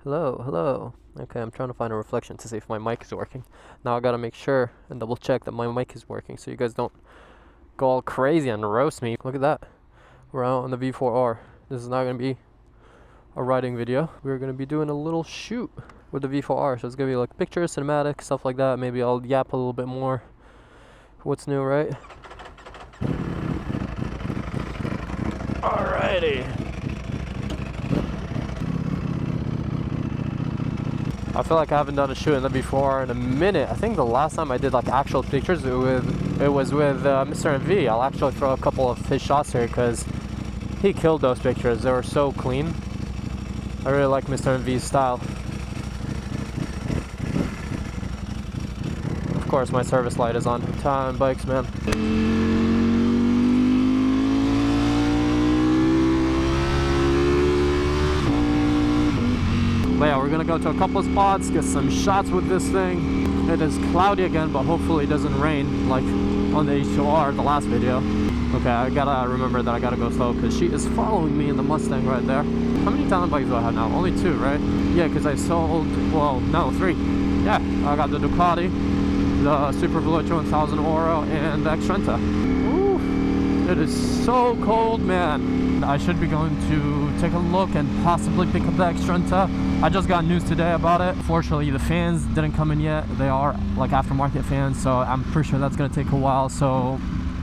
Hello, hello. Okay, I'm trying to find a reflection to see if my mic is working. Now I gotta make sure and double check that my mic is working so you guys don't go all crazy and roast me. Look at that. We're out on the V4R. This is not gonna be a riding video. We're gonna be doing a little shoot with the V4R. So it's gonna be like pictures, cinematic, stuff like that. Maybe I'll yap a little bit more. What's new, right? Alrighty. I feel like I haven't done a shoot in the V4R in a minute. I think the last time I did like actual pictures it was with Mr. MV. I'll actually throw a couple of his shots here because he killed those pictures. They were so clean. I really like Mr. MV's style. Of course, my service light is on. Time bikes, man. But yeah, we're gonna go to a couple of spots, get some shots with this thing. It is cloudy again, but hopefully it doesn't rain like on the H2R, the last video. Okay, I gotta remember that I gotta go slow because she is following me in the Mustang right there. How many talent bikes do I have now? Only 2, right? Yeah, because I sold, well, no, 3. Yeah, I got the Ducati, the Super Veloce 1000 Oro, and the Extrenta. Ooh, it is so cold, man. I should be going to take a look and possibly pick up the Extrenta. I just got news today about it. Fortunately, the fans didn't come in yet. They are like aftermarket fans, so I'm pretty sure that's gonna take a while. So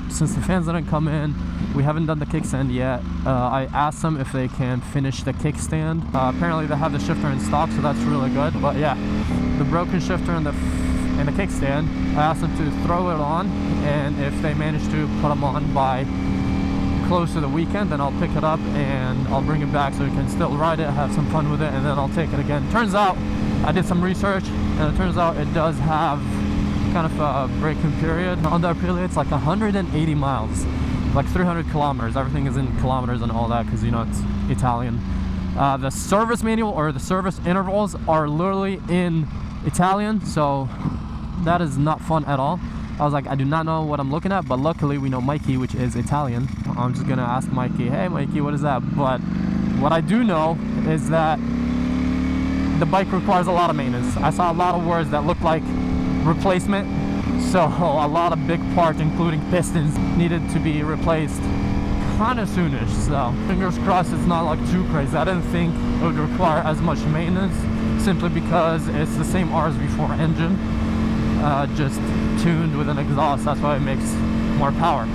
since the fans didn't come in, we haven't done the kickstand yet. I asked them if they can finish the kickstand. Apparently they have the shifter in stock, so that's really good. But yeah, the broken shifter and the kickstand, I asked them to throw it on, and if they manage to put them on by close to the weekend, then I'll pick it up and I'll bring it back so you can still ride it, have some fun with it, and then I'll take it again. Turns out I did some research and it turns out it does have kind of a braking period on the Aprilia. It's like 180 miles, like 300 kilometers. Everything is in kilometers and all that because, you know, it's Italian. The service manual or the service intervals are literally in Italian, so that is not fun at all. I was like, I do not know what I'm looking at, but luckily we know Mikey, which is Italian. I'm just gonna ask Mikey, hey Mikey, what is that? But what I do know is that the bike requires a lot of maintenance. I saw a lot of words that looked like replacement, so a lot of big parts, including pistons, needed to be replaced kind of soonish. So fingers crossed it's not like too crazy. I didn't think it would require as much maintenance, simply because it's the same RS4 engine, just tuned with an exhaust. That's why it makes more power.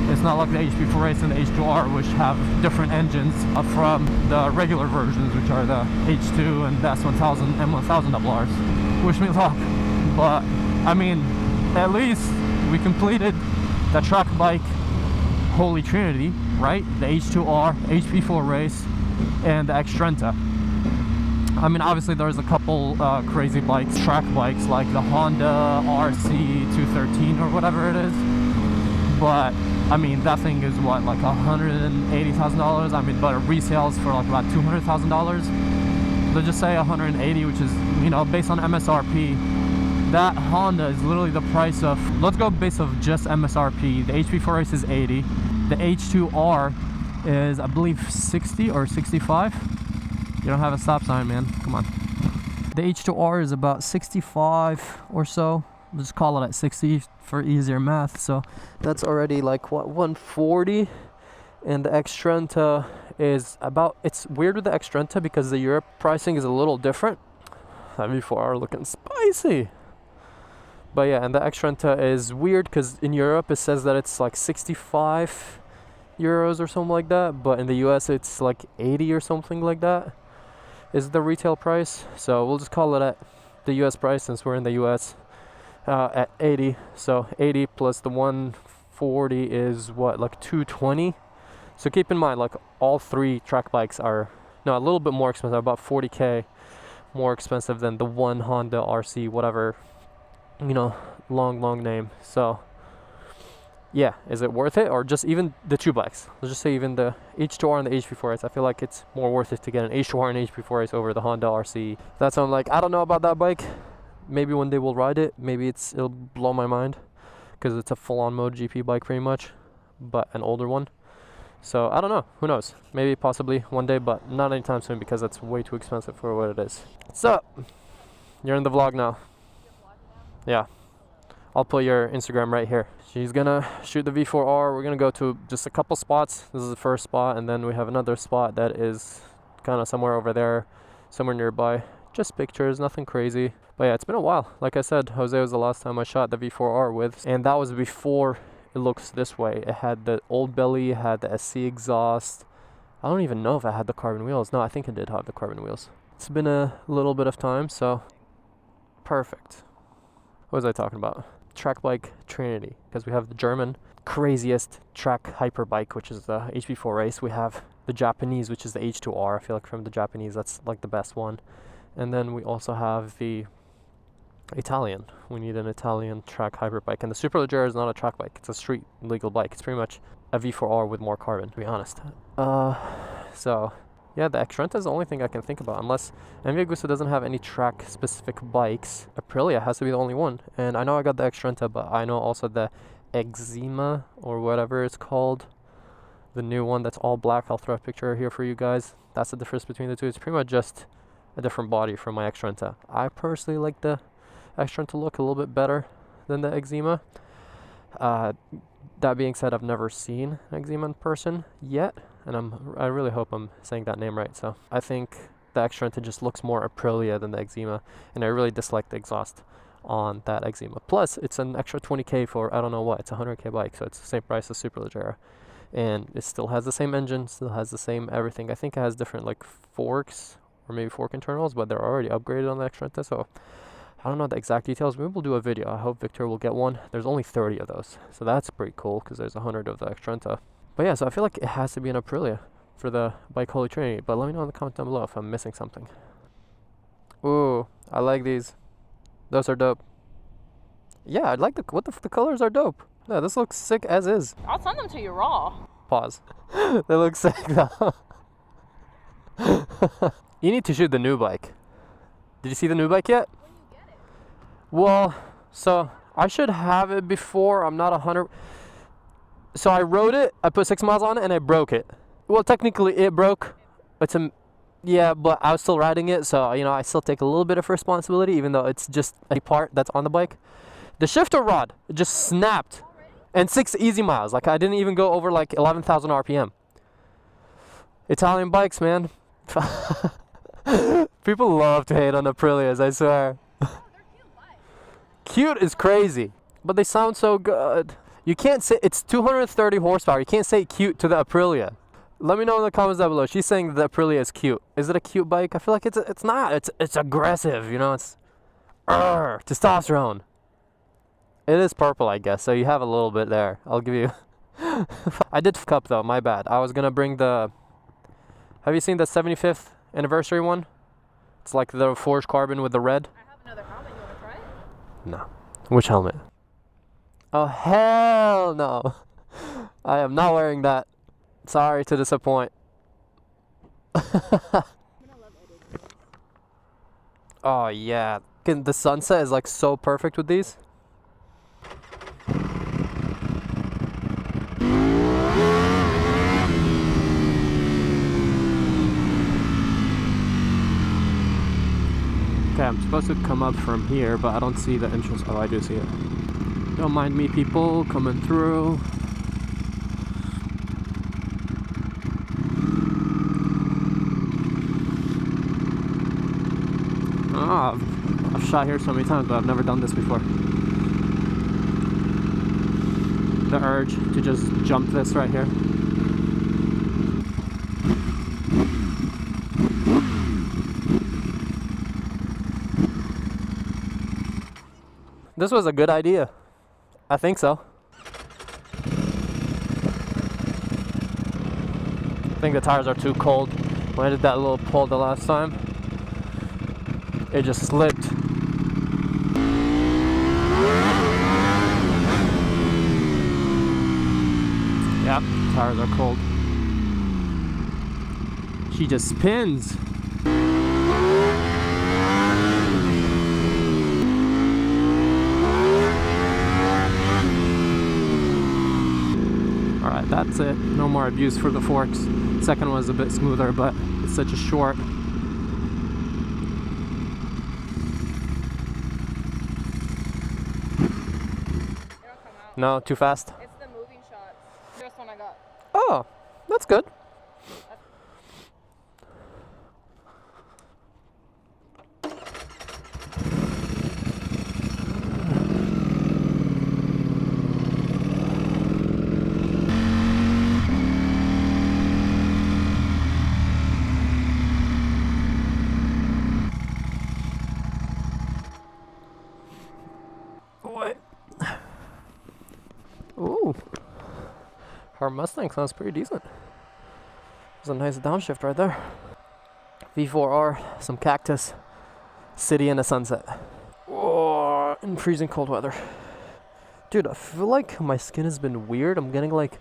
It's not like the HP4 Race and the H2R, which have different engines from the regular versions, which are the H2 and the S1000 M1000 RRs. Wish me luck. But I mean, at least we completed the track bike holy trinity, right? The H2R, HP4 Race, and the Extrenta. I mean, obviously there's a couple crazy bikes, track bikes, like the Honda RC213 or whatever it is. But I mean, that thing is what, like $180,000? I mean, but it resales for like about $200,000. Let's just say 180, which is, you know, based on MSRP. That Honda is literally the price of, let's go based of just MSRP. The HP4 Race is 80. The H2R is, I believe, 60 or 65. You don't have a stop sign, man. Come on. The H2R is about 65 or so. Let's call it at 60 for easier math. So that's already like what, 140. And the Extrenta is about, it's weird with the Extrenta because the Europe pricing is a little different. That V4R looking spicy. But yeah, and the Extrenta is weird because in Europe it says that it's like 65 euros or something like that, but in the US it's like 80 or something like that is the retail price. So we'll just call it at the US price since we're in the US, at 80. So 80 plus the 140 is what, like 220. So keep in mind, like all 3 track bikes are a little bit more expensive, about 40k more expensive than the one Honda RC whatever, you know, long name. So yeah, is it worth it? Or just even the 2 bikes, let's just say even the H2R and the HP4 Race, I feel like it's more worth it to get an H2R and HP4 Race over the Honda RC. That's why I'm like, I don't know about that bike. Maybe one day we'll ride it. Maybe it'll blow my mind because it's a full-on MotoGP bike pretty much, but an older one. So I don't know, who knows, maybe possibly one day, but not anytime soon because it's way too expensive for what it is. What's up? You're in the vlog now. Yeah, I'll put your Instagram right here. She's gonna shoot the V4R. We're gonna go to just a couple spots. This is the first spot, and then we have another spot that is kind of somewhere over there, somewhere nearby. Just pictures, nothing crazy. But yeah, it's been a while. Like I said, Jose was the last time I shot the V4R with, and that was before it looks this way. It had the old belly, it had the SC exhaust. I don't even know if I had the carbon wheels. No, I think it did have the carbon wheels. It's been a little bit of time, so perfect. What was I talking about? Track bike Trinity, because we have the German craziest track hyper bike, which is the HB4 race. We have the Japanese, which is the H2R. I feel like from the Japanese, that's like the best one. And then we also have the Italian. We need an Italian track hyper bike, and the Superleggera is not a track bike, it's a street legal bike. It's pretty much a V4R with more carbon, to be honest. So yeah, the Extrenta is the only thing I can think about, unless MV Agusta doesn't have any track specific bikes. Aprilia has to be the only one, and I know I got the Extrenta, but I know also the Exima or whatever it's called, the new one that's all black. I'll throw a picture here for you guys. That's the difference between the two. It's pretty much just a different body from my Extrenta. I personally like the Extrenta look a little bit better than the Exima. That being said, I've never seen Exima in person yet, and I really hope I'm saying that name right. So I think the Extrenta just looks more Aprilia than the Exima, and I really dislike the exhaust on that Exima. Plus, it's an extra 20k for I don't know what. It's a 100k bike, so it's the same price as Superleggera, and it still has the same engine, still has the same everything. I think it has different like forks or maybe fork internals, but they're already upgraded on the Extrenta, so I don't know the exact details. Maybe we'll do a video. I hope Victor will get one. There's only 30 of those, so that's pretty cool because there's 100 of the Extrenta. But yeah, so I feel like it has to be an Aprilia for the bike Holy Trinity, but let me know in the comment down below if I'm missing something. Ooh, I like these. Those are dope. Yeah, I like the colors are dope. Yeah, this looks sick as is. I'll send them to you raw. Pause. They look sick though. You need to shoot the new bike. Did you see the new bike yet? When you get it? Well, so I should have it before. I'm not 100. So I rode it. I put 6 miles on it and I broke it. Well, technically it broke. Yeah, but I was still riding it, so you know I still take a little bit of responsibility, even though it's just a part that's on the bike. The shifter rod just snapped, and 6 easy miles. Like I didn't even go over like 11,000 RPM. Italian bikes, man. People love to hate on Aprilias, I swear. Oh, they're cute bikes. Cute is crazy, but they sound so good. You can't say it's 230 horsepower. You can't say cute to the Aprilia. Let me know in the comments down below. She's saying the Aprilia is cute. Is it a cute bike? I feel like it's not. It's aggressive, you know. It's testosterone. It is purple, I guess, so you have a little bit there. I'll give you. I did f up though. My bad. I was gonna bring the. Have you seen the 75th anniversary one? It's like the forged carbon with the red. I have another helmet. You want to try it? No. Which helmet? Oh hell no! I am not wearing that. Sorry to disappoint. Oh yeah, the sunset is like so perfect with these. Okay, I'm supposed to come up from here, but I don't see the entrance. Oh, I do see it. Don't mind me, people coming through. Oh, I've shot here so many times, but I've never done this before. The urge to just jump this right here. This was a good idea. I think so. I think the tires are too cold. When I did that little pull the last time, it just slipped. Yep, tires are cold. She just spins. Alright, that's it. No more abuse for the forks. Second one was a bit smoother, but it's such a short. No, too fast? It's the moving shots. First one I got. Oh, that's good. What? Ooh. Our Mustang sounds pretty decent. There's a nice downshift right there. V4R, some cactus, city in the sunset. Oh, in freezing cold weather. Dude, I feel like my skin has been weird. I'm getting like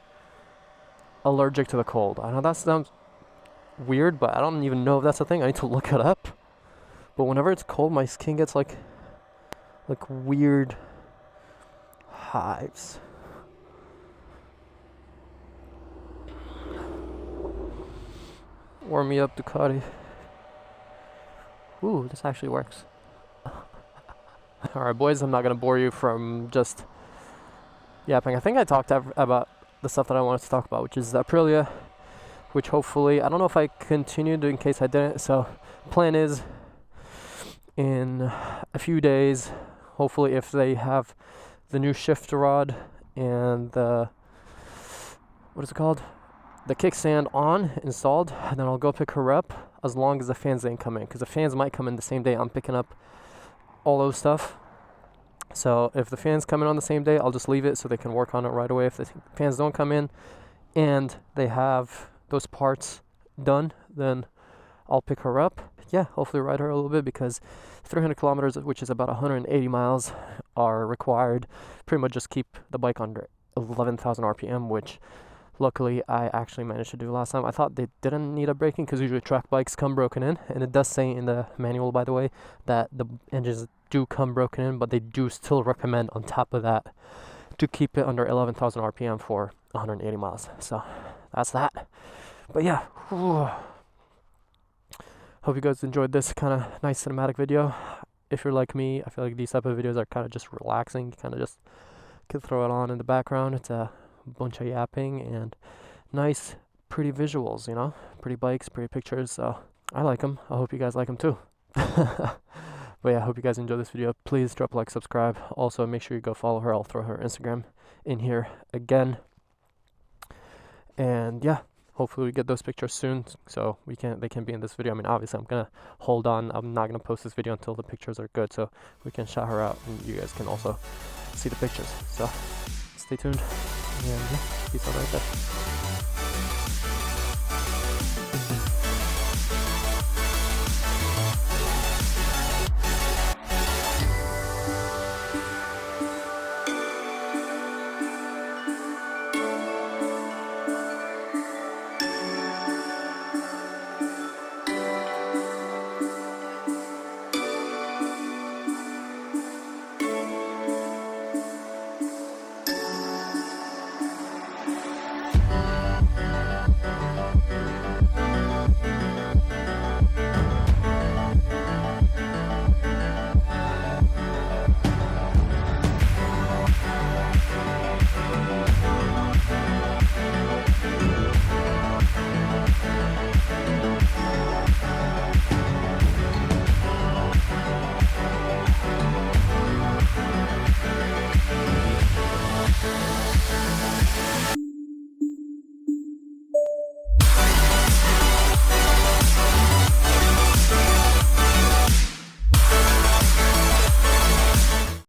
allergic to the cold. I know that sounds weird, but I don't even know if that's a thing. I need to look it up. But whenever it's cold, my skin gets like weird hives. Warm me up, Ducati. Ooh, this actually works. Alright, boys, I'm not gonna bore you from just yapping. I think I talked about the stuff that I wanted to talk about, which is the Aprilia, which hopefully, I don't know if I continued in case I didn't. So, plan is in a few days, hopefully, if they have the new shift rod and the, what is it called? The kickstand on installed, and then I'll go pick her up as long as the fans didn't come in, because the fans might come in the same day I'm picking up all those stuff. So if the fans come in on the same day, I'll just leave it so they can work on it right away. If the fans don't come in and they have those parts done, then I'll pick her up. Yeah, hopefully ride her a little bit, because 300 kilometers, which is about 180 miles, are required. Pretty much just keep the bike under 11,000 RPM, which luckily I actually managed to do last time. I thought they didn't need a braking, because usually track bikes come broken in, and it does say in the manual, by the way, that the engines do come broken in, but they do still recommend on top of that to keep it under 11,000 RPM for 180 miles. So that's that. But yeah, hope you guys enjoyed this kind of nice cinematic video. If you're like me, I feel like these type of videos are kind of just relaxing. You kind of just can throw it on in the background. It's a bunch of yapping and nice, pretty visuals, you know? Pretty bikes, pretty pictures, so I like them. I hope you guys like them too. But yeah, I hope you guys enjoyed this video. Please drop a like, subscribe. Also, make sure you go follow her. I'll throw her Instagram in here again. And yeah, hopefully we get those pictures soon, so they can be in this video. I mean, obviously I'm gonna hold on. I'm not gonna post this video until the pictures are good, so we can shout her out and you guys can also see the pictures. So stay tuned, and yeah, peace out right there.